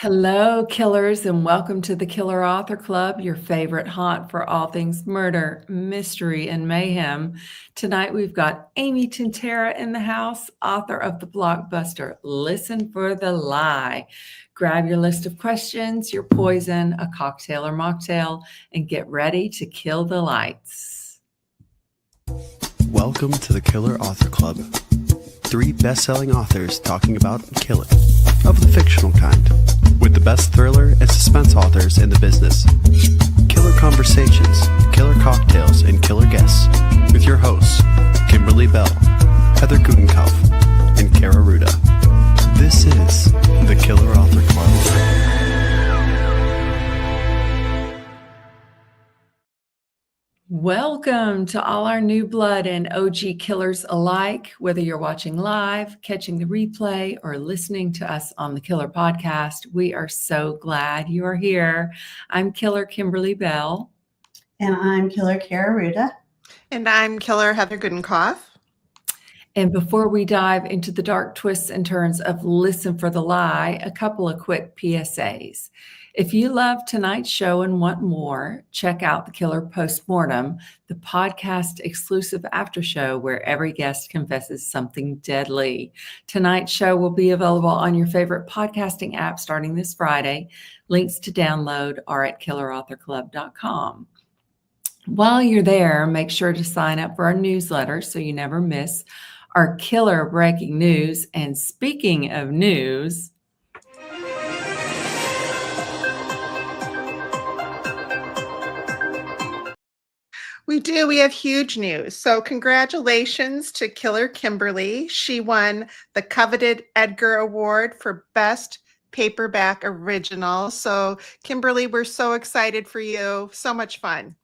Hello, killers, and welcome to the Killer Author Club, your favorite haunt for all things murder, mystery, and mayhem. Tonight, we've got Amy Tintera in the house, author of the blockbuster Listen for the Lie. Grab your list of questions, your poison, a cocktail or mocktail, and get ready to kill the lights. Welcome to the Killer Author Club. 3 best-selling authors talking about killing, of the fictional kind, with the best thriller and suspense authors in the business. Killer conversations, killer cocktails, and killer guests, with your hosts, Kimberly Bell, Heather Gutenkopf, and Kara Ruda. This is the Killer Author Club. Welcome to all our new blood and OG killers alike, whether you're watching live, catching the replay, or listening to us on the Killer Podcast. We are so glad you are here. I'm Killer Kimberly Bell. And I'm Killer Kara Ruda. And I'm Killer Heather Gutenkopf. And before we dive into the dark twists and turns of Listen for the Lie, a couple of quick PSAs. If you love tonight's show and want more, check out the Killer Postmortem, the podcast exclusive after show where every guest confesses something deadly. Tonight's show will be available on your favorite podcasting app starting this Friday. Links to download are at killerauthorclub.com. While you're there, make sure to sign up for our newsletter so you never miss our killer breaking news. And speaking of news, We do. We have huge news. So congratulations to Killer Kimberly. She won the coveted Edgar Award for Best Paperback Original. So Kimberly, we're so excited for you. So much fun.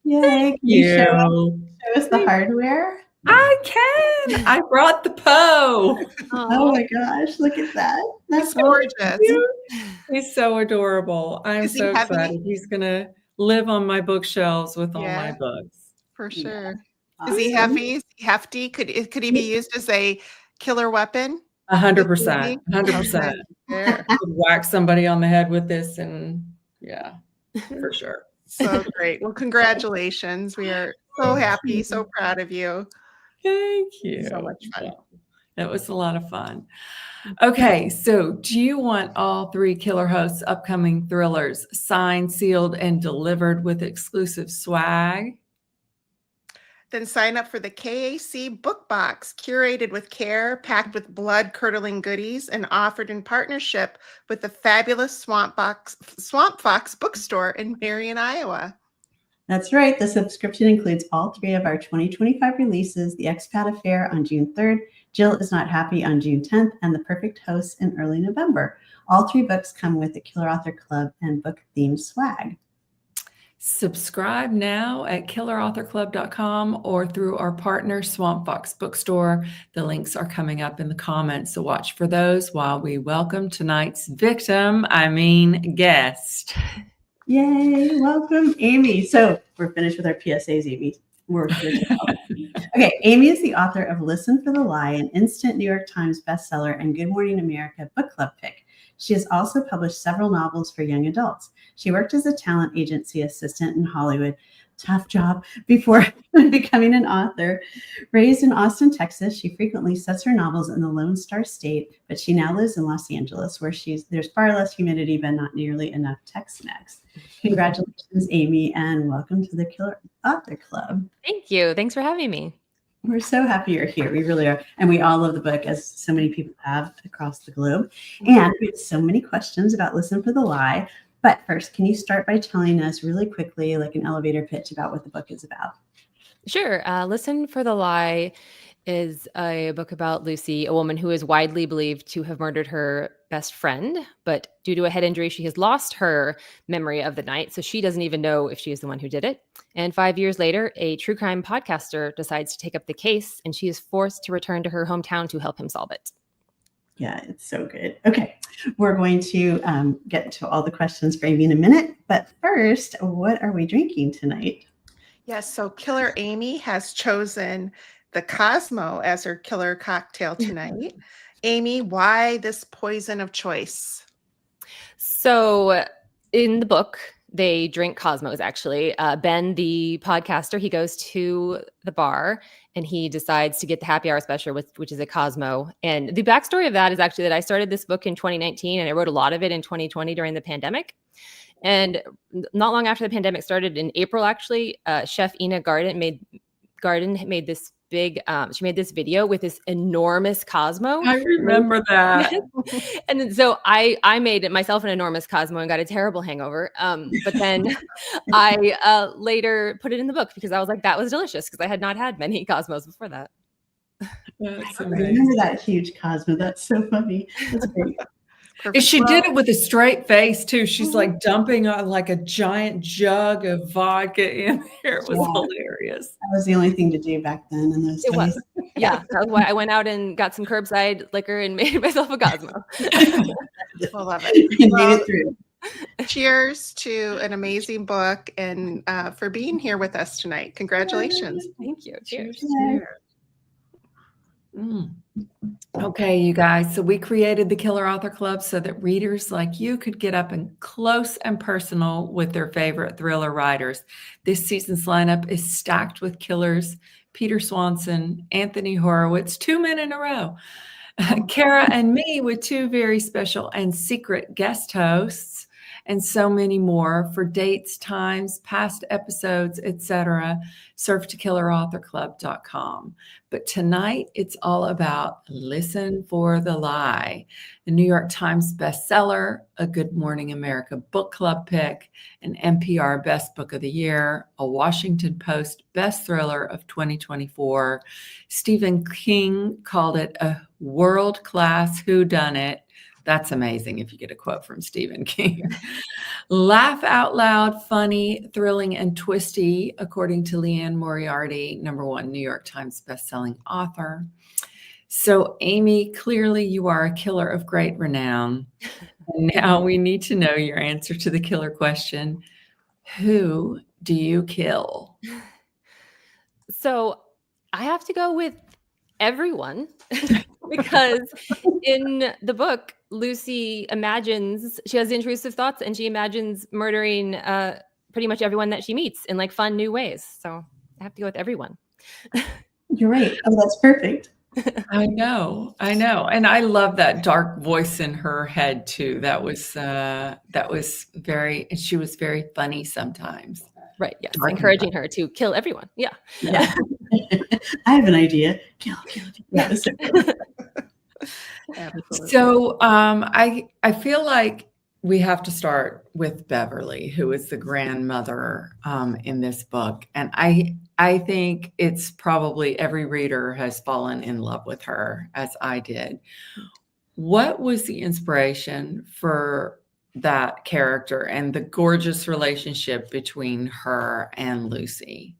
Yay. Can you show us the hardware? I can. I brought the Poe. Oh my gosh, look at that. That's gorgeous. He's so adorable. I'm so heavy? excited. He's going to live on my bookshelves with all my books. For sure. Yeah. Is he heavy? Is he hefty? Could he be used as a killer weapon? 100%. 100%. Okay. Could whack somebody on the head with this, and yeah, for sure. So great. Well, congratulations. We are so happy, so proud of you. Thank you. So much fun. It was a lot of fun. Okay, so do you want all 3 Killer Hosts' upcoming thrillers signed, sealed, and delivered with exclusive swag? Then sign up for the KAC book box, curated with care, packed with blood-curdling goodies, and offered in partnership with the fabulous Swamp Fox bookstore in Marion, Iowa. That's right. The subscription includes all 3 of our 2025 releases, The Expat Affair on June 3rd, Jill Is Not Happy on June 10th, and The Perfect Host in early November. All 3 books come with the Killer Author Club and book-themed swag. Subscribe now at killerauthorclub.com or through our partner, Swamp Fox Bookstore. The links are coming up in the comments, so watch for those while we welcome tonight's guest. Yay, welcome, Amy. So we're finished with our PSAs, Amy. We're finished. Okay, Amy is the author of Listen for the Lie, an instant New York Times bestseller and Good Morning America book club pick. She has also published several novels for young adults. She worked as a talent agency assistant in Hollywood, tough job, before becoming an author. Raised in Austin, Texas, she frequently sets her novels in the Lone Star State, but she now lives in Los Angeles, where there's far less humidity, but not nearly enough Tex-Mex. Congratulations, Amy, and welcome to the Killer Author Club. Thank you. Thanks for having me. We're so happy you're here. We really are. And we all love the book, as so many people have across the globe. And we have so many questions about Listen for the Lie. But first, can you start by telling us really quickly, like an elevator pitch, about what the book is about? Sure. Listen for the Lie is a book about Lucy, a woman who is widely believed to have murdered her best friend, but due to a head injury, she has lost her memory of the night, so she doesn't even know if she is the one who did it. And 5 years later, a true crime podcaster decides to take up the case, and she is forced to return to her hometown to help him solve it. Yeah, it's so good. Okay, we're going to get to all the questions for Amy in a minute, but first, what are we drinking tonight? Yes, so Killer Amy has chosen the Cosmo as her killer cocktail tonight. Amy, why this poison of choice? So in the book, they drink Cosmos, actually. Ben, the podcaster, he goes to the bar and he decides to get the happy hour special, which is a Cosmo. And the backstory of that is actually that I started this book in 2019 and I wrote a lot of it in 2020 during the pandemic. And not long after the pandemic started, in April, actually, Chef Ina Garden made this big, she made this video with this enormous Cosmo. I remember that. And then, so I made it myself an enormous Cosmo and got a terrible hangover. But then I later put it in the book because I was like, that was delicious because I had not had many Cosmos before that. That's I amazing. remember that huge Cosmo. That's so funny. That's great. And she did it with a straight face too. She's Mhm. like dumping like a giant jug of vodka in there. It was Yeah. hilarious. That was the only thing to do back then in those It days. was. Yeah, that was why I went out and got some curbside liquor and made myself a Cosmo. We'll love it. And Well, made it through. cheers to an amazing book and for being here with us tonight. Congratulations. Thank you. Cheers. Cheers. Mm. Okay, you guys. So we created the Killer Author Club so that readers like you could get up and close and personal with their favorite thriller writers. This season's lineup is stacked with killers: Peter Swanson, Anthony Horowitz, 2 men in a row, Kara and me with 2 very special and secret guest hosts, and so many more. For dates, times, past episodes, etc., surf to killerauthorclub.com. But tonight, it's all about Listen for the Lie, the New York Times bestseller, a Good Morning America book club pick, an NPR Best Book of the Year, a Washington Post Best Thriller of 2024. Stephen King called it a world-class whodunit. That's amazing if you get a quote from Stephen King. Laugh out loud, funny, thrilling, and twisty, according to Leanne Moriarty, #1 New York Times bestselling author. So, Amy, clearly you are a killer of great renown. And now we need to know your answer to the killer question: who do you kill? So I have to go with everyone because in the book, Lucy imagines she has intrusive thoughts and she imagines murdering pretty much everyone that she meets in like fun new ways. So I have to go with everyone. You're right. Oh, that's perfect. I know. And I love that dark voice in her head too. That was very, she was very funny sometimes. Right. Yes. Dark and Encouraging her to kill everyone. Yeah. Yeah. I have an idea. Kill. That was so good. Absolutely. So I feel like we have to start with Beverly, who is the grandmother in this book. And I think it's probably every reader has fallen in love with her, as I did. What was the inspiration for that character and the gorgeous relationship between her and Lucy?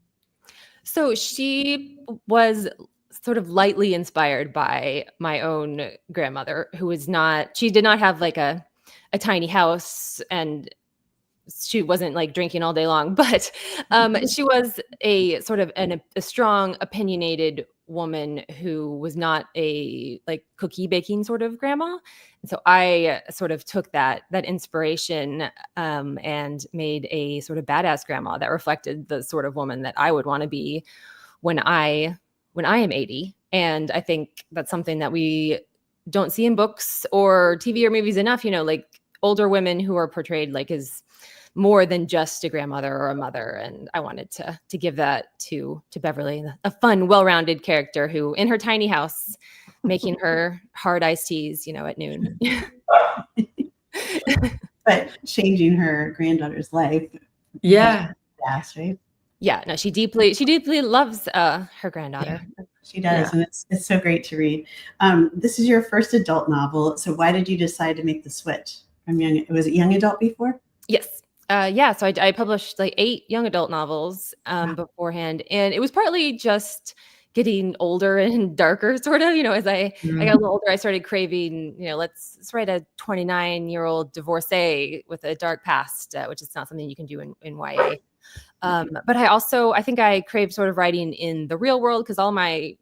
So she was sort of lightly inspired by my own grandmother, who was not, she did not have like a tiny house and she wasn't like drinking all day long, but she was a sort of a strong, opinionated woman who was not a like cookie baking sort of grandma. And so I sort of took that inspiration and made a sort of badass grandma that reflected the sort of woman that I would want to be when I am 80. And I think that's something that we don't see in books or TV or movies enough, you know, like older women who are portrayed like as more than just a grandmother or a mother. And I wanted to give that to Beverly, a fun, well-rounded character who in her tiny house, making her hard iced teas, you know, at noon. But changing her granddaughter's life. Yeah. Yes, right? Yeah, no, she deeply loves her granddaughter. Yeah, she does. And it's so great to read. This is your first adult novel. So why did you decide to make the switch from young? Was it young adult before? Yes. So I published like 8 young adult novels beforehand. And it was partly just getting older and darker, sort of, you know, as I got a little older, I started craving, you know, let's write a 29-year-old divorcee with a dark past, which is not something you can do in YA. But I think I craved sort of writing in the real world because all my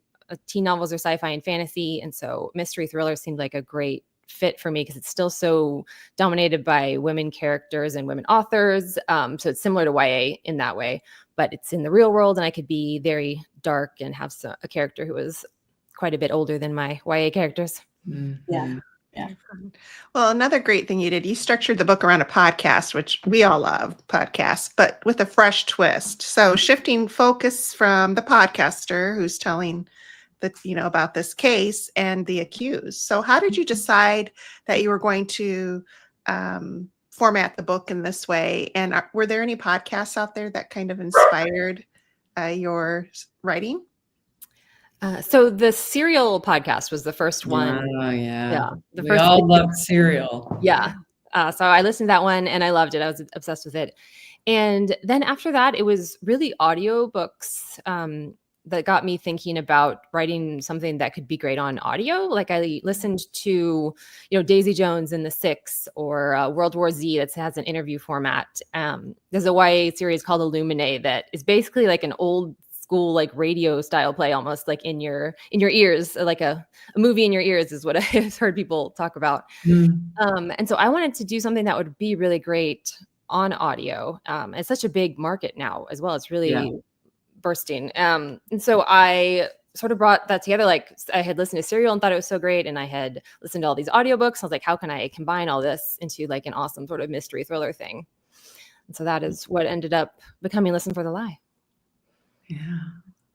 teen novels are sci-fi and fantasy. And so mystery thrillers seemed like a great fit for me because it's still so dominated by women characters and women authors. So it's similar to YA in that way, but it's in the real world, and I could be very dark and have a character who is quite a bit older than my YA characters. Yeah. Well, another great thing you did, you structured the book around a podcast, which we all love podcasts, but with a fresh twist. So shifting focus from the podcaster who's telling about this case and the accused. So how did you decide that you were going to format the book in this way? And were there any podcasts out there that kind of inspired your writing? So the Serial podcast was the first one. Oh, yeah. The We first all love Serial. Yeah. So I listened to that one and I loved it. I was obsessed with it. And then after that, it was really audiobooks that got me thinking about writing something that could be great on audio. Like I listened to, Daisy Jones and the Six, or World War Z that has an interview format. There's a YA series called Illuminae that is basically like an old school, like radio style play, almost like in your ears, like a movie in your ears is what I've heard people talk about. And so I wanted to do something that would be really great on audio. It's such a big market now as well. It's really bursting. And so I sort of brought that together. Like I had listened to Serial and thought it was so great. And I had listened to all these audiobooks. I was like, how can I combine all this into like an awesome sort of mystery thriller thing? And so that is what ended up becoming Listen for the Lie. Yeah.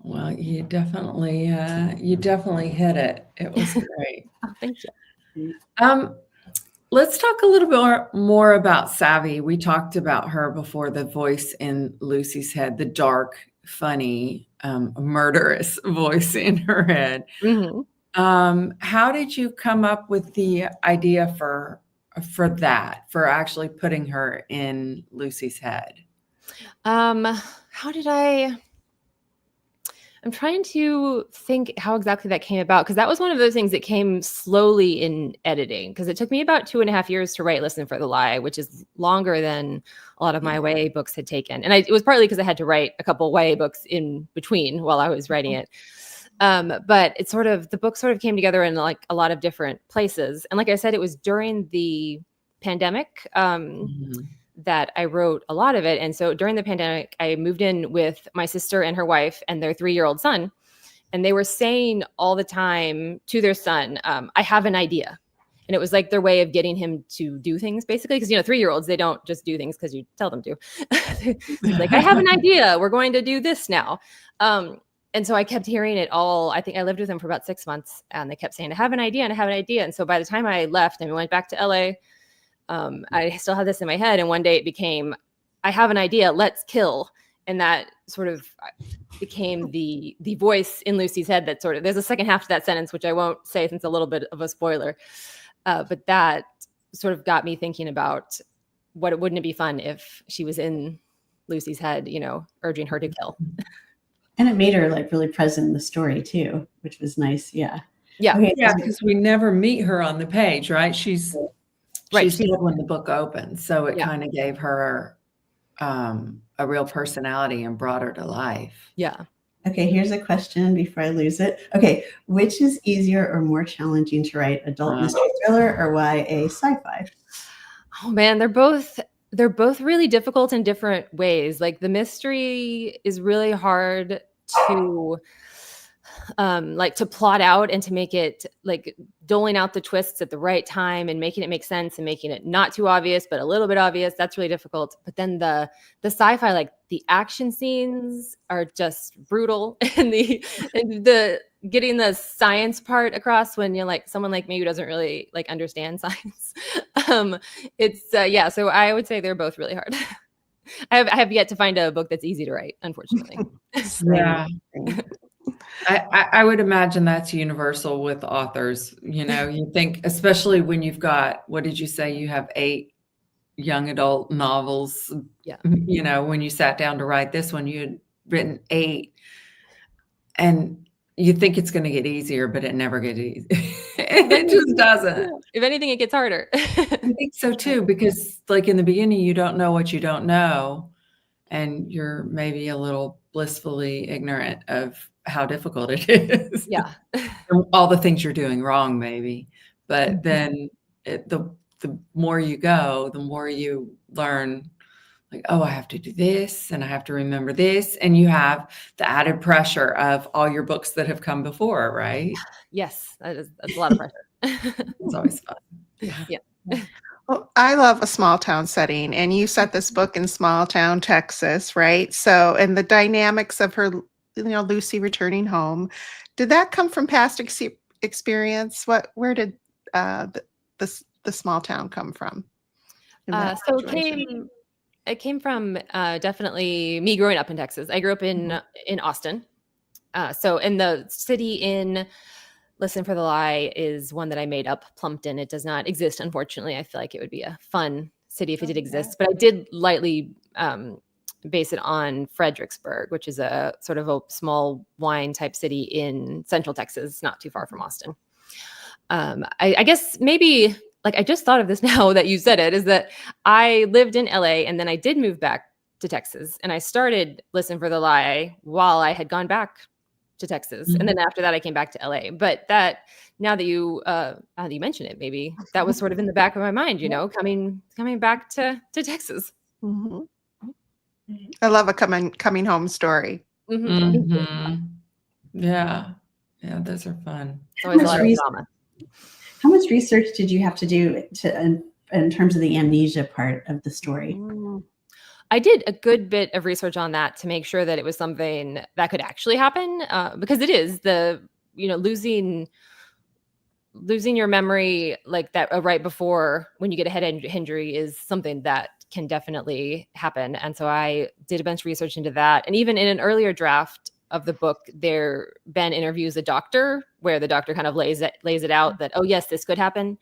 Well, you definitely hit it. It was great. Oh, thank you. Let's talk a little bit more about Savvy. We talked about her before, the voice in Lucy's head, the dark, funny, murderous voice in her head. Mm-hmm. How did you come up with the idea for actually putting her in Lucy's head? I'm trying to think how exactly that came about, because that was one of those things that came slowly in editing, because it took me about 2.5 years to write Listen for the Lie, which is longer than a lot of my YA books had taken. And it was partly because I had to write a couple YA books in between while I was writing it. But the book sort of came together in like a lot of different places. And like I said, it was during the pandemic that I wrote a lot of it. And so during the pandemic, I moved in with my sister and her wife and their 3-year-old son. And they were saying all the time to their son, I have an idea. And it was like their way of getting him to do things, basically. Because, 3-year-olds, they don't just do things because you tell them to. Like, I have an idea. We're going to do this now. And so I kept hearing it all. I think I lived with them for about 6 months. And they kept saying, I have an idea and I have an idea. And so by the time I left and we went back to LA, I still had this in my head. And one day it became, I have an idea, let's kill. And that sort of became the voice in Lucy's head that sort of, there's a second half to that sentence, which I won't say since it's a little bit of a spoiler. But that sort of got me thinking about wouldn't it be fun if she was in Lucy's head, urging her to kill. And it made her like really present in the story too, which was nice. Yeah. Yeah. Okay. Yeah, because we never meet her on the page, right? She's dead when the book opens. So it kind of gave her a real personality and brought her to life. Yeah. Okay, here's a question before I lose it. Okay, which is easier or more challenging to write, adult mystery thriller or YA sci-fi? Oh man, they're both really difficult in different ways. Like the mystery is really hard to to plot out and to make it like doling out the twists at the right time and making it make sense and making it not too obvious but a little bit obvious. That's really difficult. But then the sci-fi, like the action scenes are just brutal, and the getting the science part across when you're like someone like me who doesn't really like understand science. So I would say they're both really hard. I have yet to find a book that's easy to write, unfortunately. Yeah. I would imagine that's universal with authors. You think, especially when you've got, what did you say? You have 8 young adult novels. Yeah. When you sat down to write this one, you had written 8, and you think it's going to get easier, but it never gets easy. It just doesn't. If anything, it gets harder. I think so too, because like in the beginning, you don't know what you don't know, and you're maybe a little blissfully ignorant of how difficult it is. Yeah. All the things you're doing wrong, maybe. But then the more you go, the more you learn, like, oh, I have to do this and I have to remember this. And you have the added pressure of all your books that have come before, right? Yes, that's a lot of pressure. It's always fun. Yeah. Yeah. Well, I love a small town setting, and you set this book in small town Texas, right? So, and the dynamics of her, Lucy returning home, did that come from past experience? Where did the small town come from in that So situation? it came from definitely me growing up in Texas. I grew up in Austin. So in the city in Listen for the Lie is one that I made up, Plumpton. It does not exist, unfortunately. I feel like it would be a fun city if it did exist, but I did lightly base it on Fredericksburg, which is a sort of a small wine type city in central Texas, not too far from Austin. I guess maybe, like, I just thought of this now that you said it, is that I lived in LA and then I did move back to Texas, and I started Listen for the Lie while I had gone back to Texas. And then after that, I came back to LA. But that, now that you mention it, maybe that was sort of in the back of my mind, coming back to Texas. Mhm. I love a coming home story. Mm-hmm. Yeah. Yeah, those are fun. It's always a lot of drama. How much research did you have to do in terms of the amnesia part of the story? I did a good bit of research on that to make sure that it was something that could actually happen, because it is losing your memory like that right before when you get a head injury is something that can definitely happen. And so I did a bunch of research into that. And even in an earlier draft of the book, Ben interviews a doctor where the doctor kind of lays it out that, oh yes, this could happen.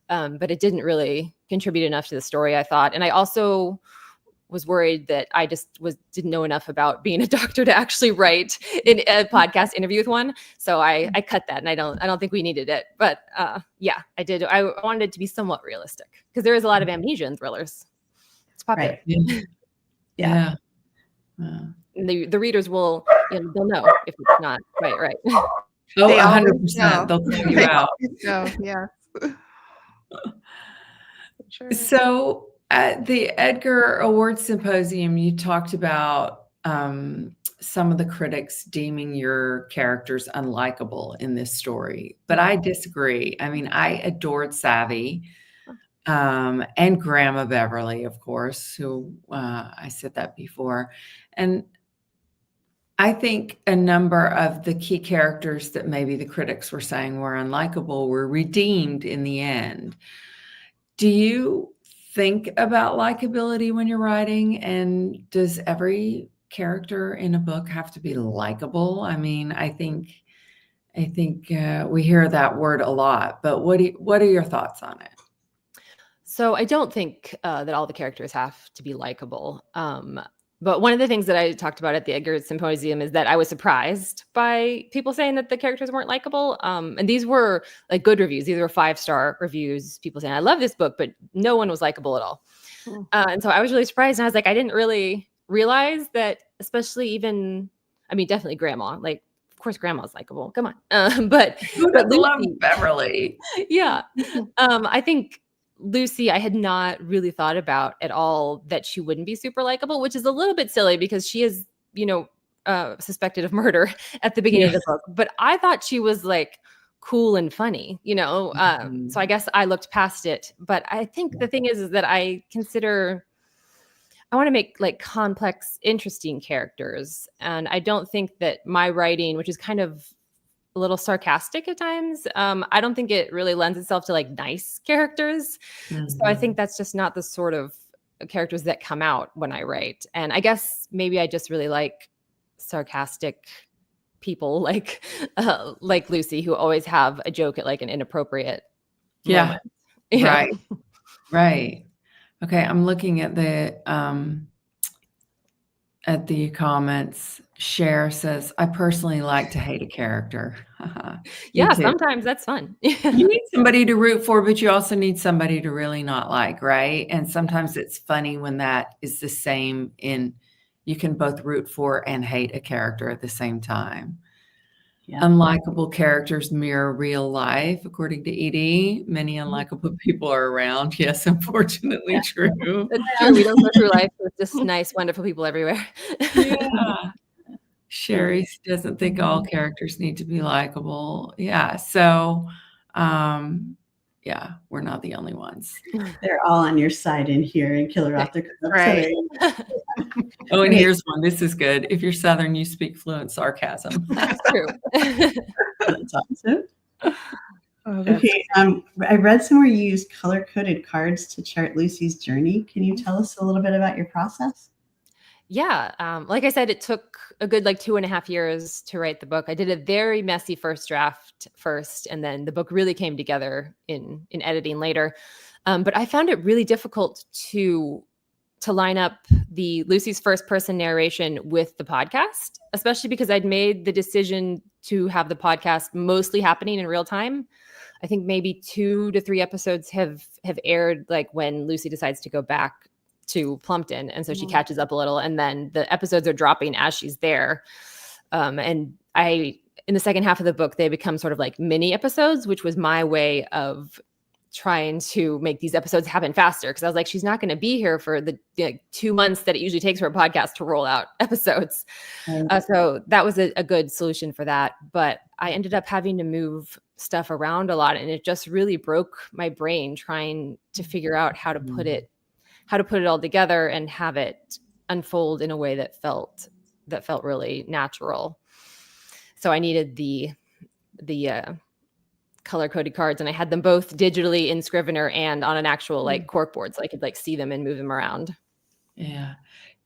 But it didn't really contribute enough to the story, I thought. And I also was worried that I just didn't know enough about being a doctor to actually write in a podcast interview with one. So I cut that, and I don't think we needed it. But yeah, I did. I wanted it to be somewhat realistic because there is a lot of amnesia in thrillers. It's popular. Right. Yeah. The readers will, they'll know if it's not quite right. Oh, They always 100%. know. They'll throw you out. So, yeah. Sure. So at the Edgar Award Symposium, you talked about some of the critics deeming your characters unlikable in this story, but I disagree. I mean, I adored Savvy and Grandma Beverly, of course, who I said that before. And I think a number of the key characters that maybe the critics were saying were unlikable were redeemed in the end. Do you think about likability when you're writing? And does every character in a book have to be likable? I mean, I think we hear that word a lot, but what are your thoughts on it? So I don't think that all the characters have to be likable. But one of the things that I talked about at the Edgar Symposium is that I was surprised by people saying that the characters weren't likable. And these were like good reviews. These were 5-star reviews. People saying, I love this book, but no one was likable at all. And so I was really surprised. And I was like, I didn't really realize that, especially definitely Grandma. Like, of course, Grandma's likable. Come on. But love Beverly. Yeah. I think Lucy, I had not really thought about at all that she wouldn't be super likable, which is a little bit silly because she is, suspected of murder at the beginning of the book. But I thought she was like cool and funny, So I guess I looked past it. But I think the thing is that I want to make like complex, interesting characters. And I don't think that my writing, which is kind of a little sarcastic at times, I don't think it really lends itself to like nice characters. So I think that's just not the sort of characters that come out when I write. And I guess maybe I just really like sarcastic people like Lucy, who always have a joke at like an inappropriate moment. Right. Okay, I'm looking at the comments. Cher says, I personally like to hate a character. Yeah, sometimes that's fun. You need somebody to root for, but you also need somebody to really not like, right? And sometimes it's funny when that is the same you can both root for and hate a character at the same time. Yeah. Unlikable characters mirror real life, according to Edie. Many unlikable people are around. Yes, unfortunately true. It's true. We don't go through life with just nice, wonderful people everywhere. Yeah. Sherry doesn't think all characters need to be likable. Yeah. So, yeah, we're not the only ones. They're all on your side in here in Killer Author Club. So Right. there you go. Oh, and Okay. here's one. This is good. If you're Southern, you speak fluent sarcasm. That's true. That's awesome. Oh, that's Okay. I read somewhere you used color-coded cards to chart Lucy's journey. Can you tell us a little bit about your process? Yeah. Like I said, it took a good 2.5 years to write the book. I did a very messy first draft first, and then the book really came together in editing later. But I found it really difficult to line up the Lucy's first person narration with the podcast, especially because I'd made the decision to have the podcast mostly happening in real time. I think maybe 2 to 3 episodes have aired when Lucy decides to go back to Plumpton, and so she catches up a little, and then the episodes are dropping as she's there. And in the second half of the book, they become sort of like mini episodes, which was my way of trying to make these episodes happen faster, because I was like, she's not going to be here for the 2 months that it usually takes for a podcast to roll out episodes. So that was a good solution for that. But I ended up having to move stuff around a lot, and it just really broke my brain trying to figure out how to put it all together and have it unfold in a way that felt really natural. So I needed the color-coded cards, and I had them both digitally in Scrivener and on an actual cork board, so I could see them and move them around. Yeah.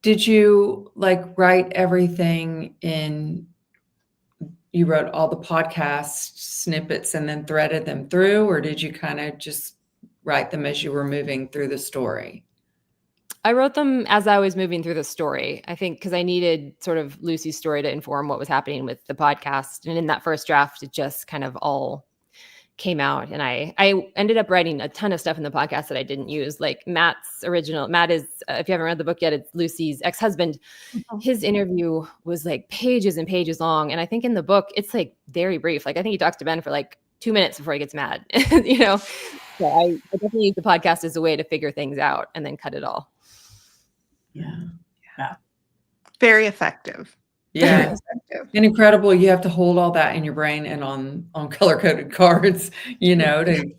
Did you write everything you wrote all the podcast snippets and then threaded them through, or did you kind of just write them as you were moving through the story? I wrote them as I was moving through the story, I think, because I needed sort of Lucy's story to inform what was happening with the podcast. And in that first draft, it just kind of all came out. And I ended up writing a ton of stuff in the podcast that I didn't use, like Matt's original. Matt is, if you haven't read the book yet, it's Lucy's ex-husband. His interview was pages and pages long. And I think in the book, it's very brief. I think he talks to Ben for 2 minutes before he gets mad, So I definitely use the podcast as a way to figure things out and then cut it all. Yeah. very effective. Yeah. Very effective. And incredible. You have to hold all that in your brain and on color-coded cards, to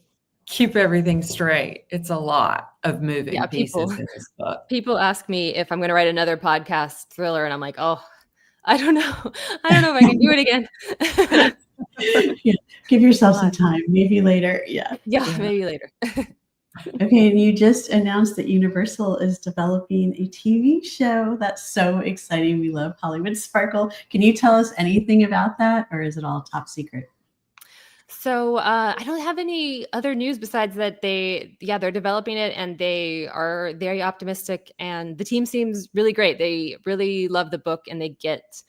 keep everything straight. It's a lot of moving pieces in this book. People ask me if I'm going to write another podcast thriller, and I'm like, oh, I don't know. I don't know if I can do it again. Yeah. Give yourself some time. Maybe later. Yeah. Maybe later. Okay, and you just announced that Universal is developing a TV show. That's so exciting. We love Hollywood Sparkle. Can you tell us anything about that, or is it all top secret? So I don't have any other news besides that they're developing it, and they are very optimistic, and the team seems really great. They really love the book, and they get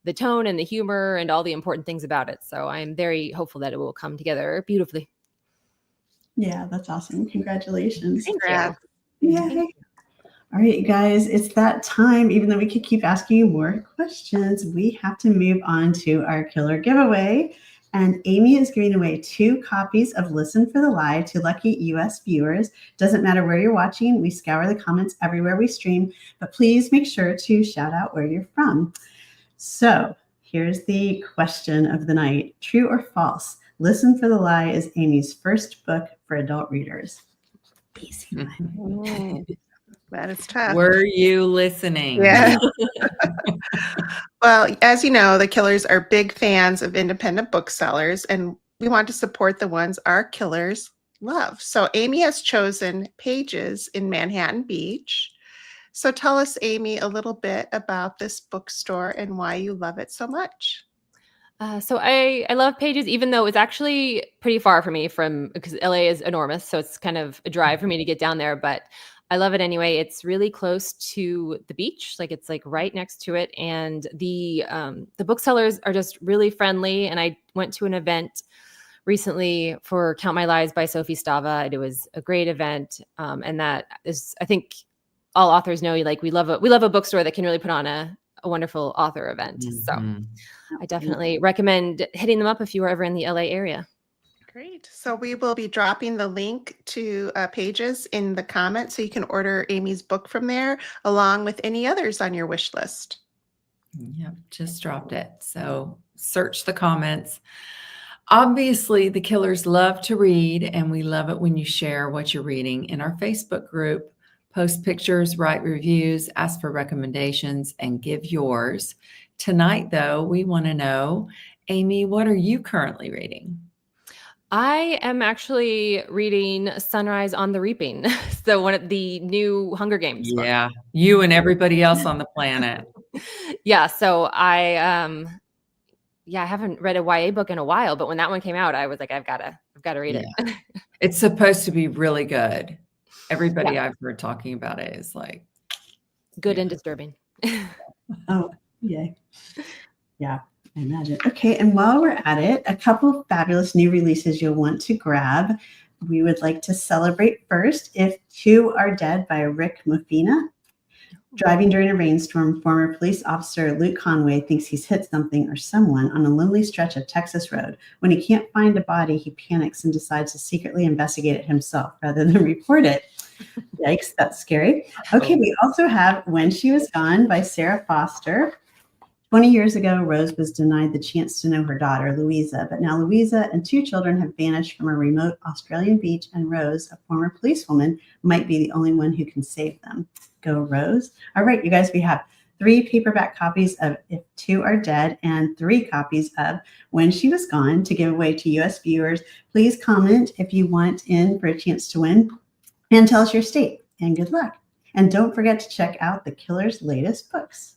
the tone and the humor and all the important things about it. So I'm very hopeful that it will come together beautifully. Yeah, that's awesome. Congratulations. Congrats. Yeah. All right, you guys, it's that time. Even though we could keep asking you more questions, we have to move on to our killer giveaway. And Amy is giving away 2 copies of Listen for the Lie to lucky US viewers. Doesn't matter where you're watching. We scour the comments everywhere we stream, but please make sure to shout out where you're from. So here's the question of the night. True or false? Listen for the Lie is Amy's first book for adult readers. Easy one. That is tough. Were you listening? Yeah. Well, as you know, the Killers are big fans of independent booksellers, and we want to support the ones our killers love. So Amy has chosen Pages in Manhattan Beach. So tell us, Amy, a little bit about this bookstore and why you love it so much. So I love Pages, even though it's actually pretty far for me because LA is enormous. So it's kind of a drive for me to get down there, but I love it anyway. It's really close to the beach. It's right next to it. And the booksellers are just really friendly. And I went to an event recently for Count My Lies by Sophie Stava. It was a great event. And that is, I think all authors know, we love a bookstore that can really put on a a wonderful author event. So Mhm. I definitely recommend hitting them up if you are ever in the LA area. Great. So we will be dropping the link to pages in the comments so you can order Amy's book from there, along with any others on your wish list. Yep, just dropped it. So search the comments. Obviously, the Killers love to read, and we love it when you share what you're reading in our Facebook group. Post pictures, write reviews, ask for recommendations, and give yours. Tonight, though, we want to know, Amy, what are you currently reading? I am actually reading Sunrise on the Reaping. So one of the new Hunger Games book. Yeah, you and everybody else on the planet. Yeah. So I haven't read a YA book in a while, but when that one came out, I was like, I've got to read it. It's supposed to be really good. Everybody I've heard talking about it is like good and disturbing. Oh, yay. Yeah, I imagine. Okay, and while we're at it, a couple of fabulous new releases you'll want to grab. We would like to celebrate first If Two Are Dead by Rick Mufina. Driving during a rainstorm, former police officer Luke Conway thinks he's hit something or someone on a lonely stretch of Texas road. When he can't find a body, he panics and decides to secretly investigate it himself rather than report it. Yikes, that's scary. Okay, we also have When She Was Gone by Sarah Foster. 20 years ago, Rose was denied the chance to know her daughter, Louisa, but now Louisa and 2 children have vanished from a remote Australian beach, and Rose, a former policewoman, might be the only one who can save them. Go, Rose. All right, you guys, we have 3 paperback copies of If Two Are Dead and 3 copies of When She Was Gone to give away to U.S. viewers. Please comment if you want in for a chance to win, and tell us your state, and good luck. And don't forget to check out the Killers' latest books.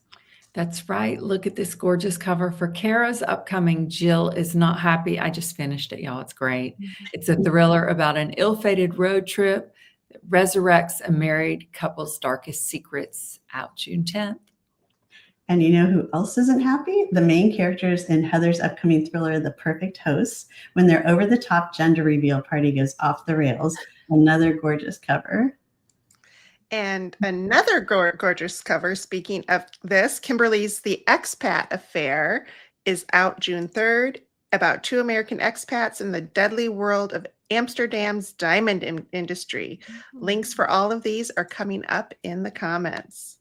That's right. Look at this gorgeous cover for Kara's upcoming Jill Is Not Happy. I just finished it, y'all. It's great. It's a thriller about an ill-fated road trip that resurrects a married couple's darkest secrets. Out June 10th. And you know who else isn't happy? The main characters in Heather's upcoming thriller, The Perfect Host, when their over-the-top gender reveal party goes off the rails. Another gorgeous cover. And another gorgeous cover, speaking of this, Kimberly's The Expat Affair is out June 3rd, about 2 American expats in the deadly world of Amsterdam's diamond industry. Links for all of these are coming up in the comments.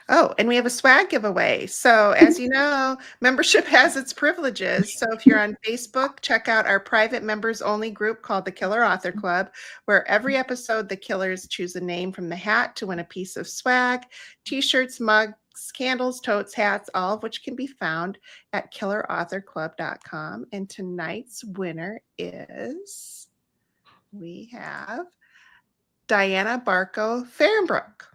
Oh, and we have a swag giveaway. So as you know, membership has its privileges. So if you're on Facebook, check out our private members only group called the Killer Author Club, where every episode the Killers choose a name from the hat to win a piece of swag, t-shirts, mugs, candles, totes, hats, all of which can be found at killerauthorclub.com. And tonight's winner is, we have Diana Barco Fahrenbrook.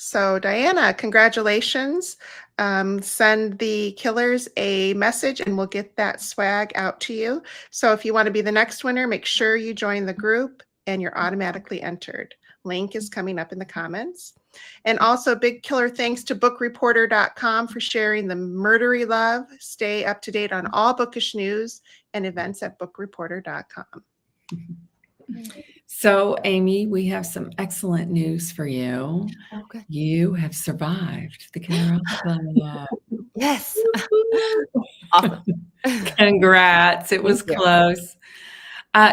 So Diana, congratulations. Send the Killers a message and we'll get that swag out to you. So if you want to be the next winner, make sure you join the group and you're automatically entered. Link is coming up in the comments. And also big killer thanks to bookreporter.com for sharing the murdery love. Stay up to date on all bookish news and events at bookreporter.com. So, Amy, we have some excellent news for you. Oh, good. You have survived the Killer Club. Yes. Awesome. Congrats. It was Thank you. close.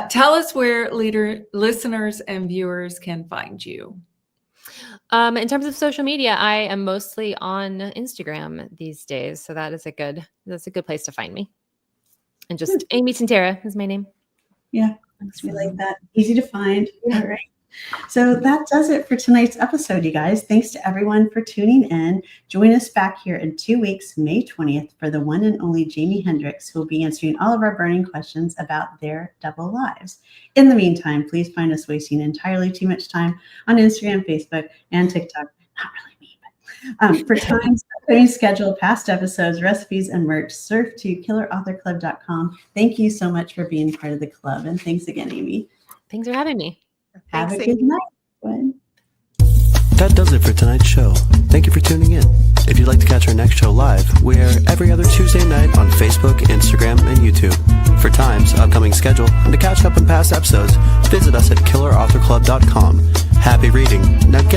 Tell us where listeners and viewers can find you. In terms of social media, I am mostly on Instagram these days. So that's a good place to find me. And just Amy Tintera is my name. Yeah. We like that. Easy to find. All right. So that does it for tonight's episode, you guys. Thanks to everyone for tuning in. Join us back here in 2 weeks, May 20th, for the one and only Jamie Hendricks, who will be answering all of our burning questions about their double lives. In the meantime, please find us wasting entirely too much time on Instagram, Facebook, and TikTok. Not really me, but for times, schedule, past episodes, recipes, and merch, surf to killerauthorclub.com. Thank you so much for being part of the club. And thanks again, Amy. Thanks for having me. Have a good night, everyone. That does it for tonight's show. Thank you for tuning in. If you'd like to catch our next show live, we're every other Tuesday night on Facebook, Instagram, and YouTube. For times, upcoming schedule, and to catch up on past episodes, visit us at killerauthorclub.com. Happy reading. Now get on.